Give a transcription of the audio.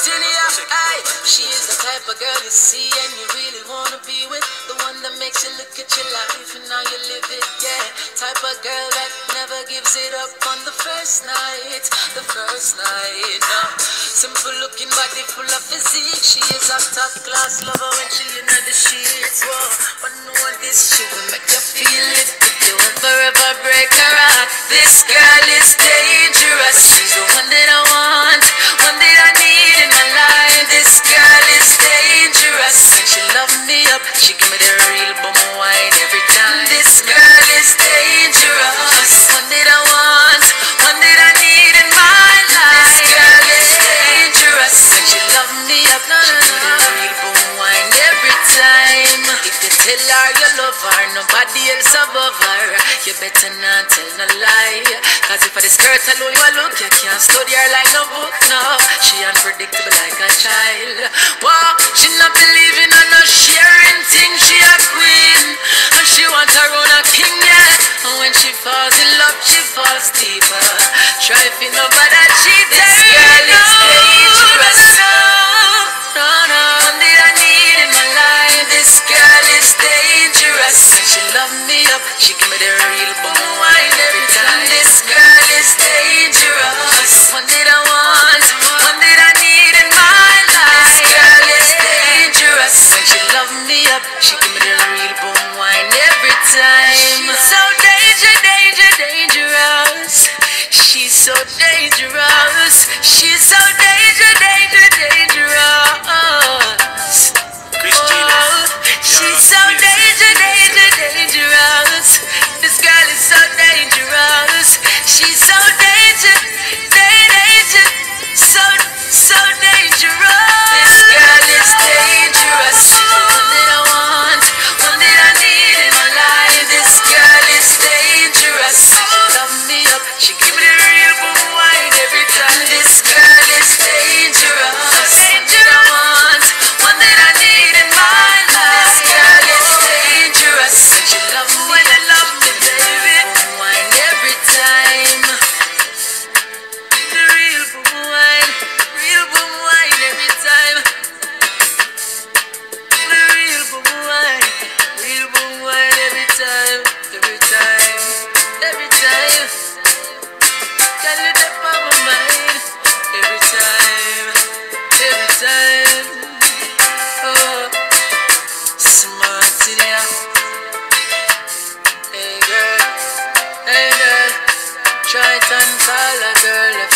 She is the type of girl you see and you really wanna be with. The one that makes you look at your life and now you live it, yeah. Type of girl that never gives it up on the first night. The first night, no. Simple looking body full of physique. She is a top class lover when she in the sheets. Whoa, but no one this she will make you feel it. If you ever break her heart, this girl is dangerous. She's the one that I want, one that I need in my life. This girl is dangerous. When she love me up, she give me the real bum wine every time. This girl is dangerous. One that I want, one that I need in my life. This girl is dangerous. When she love me up, she give me the real bum wine every time. If you tell her you love her, nobody else above her, you better not tell no lie. Cause if I the skirt alone you look, you can't study her like no book, no. She unpredictable like a child. Wow, she not believing in no sharing thing. She a queen and she want her own a king, yeah. And when she falls in love, she falls deeper. Try to know about that cheat. This girl is dangerous. No, no, one that I need in my life. This girl is dangerous. When she love me up, she give me the real bum wine every time. This girl is dangerous. One that I want, one that I need in my life. This girl is dangerous. When she love me up, she give me the real bum wine every time. She's so dangerous. She's so dangerous. She's so dangerous. She's so dangerous. This girl is so dangerous. She's so so dangerous. This girl is dangerous. One that I want, one that I need in my life. This girl is dangerous. She love me up, she give me the real boom wine every time. This girl is dangerous. One that I want, one that I need in my life. This girl is dangerous. She love me, I love me, baby. Boom wine every time. The real boom wine, real boom wine every time. The real boom wine every time, every time, every time. Tell you that on my mind every time, every time. Oh, smart in ya. Hey girl, try it and call a girl if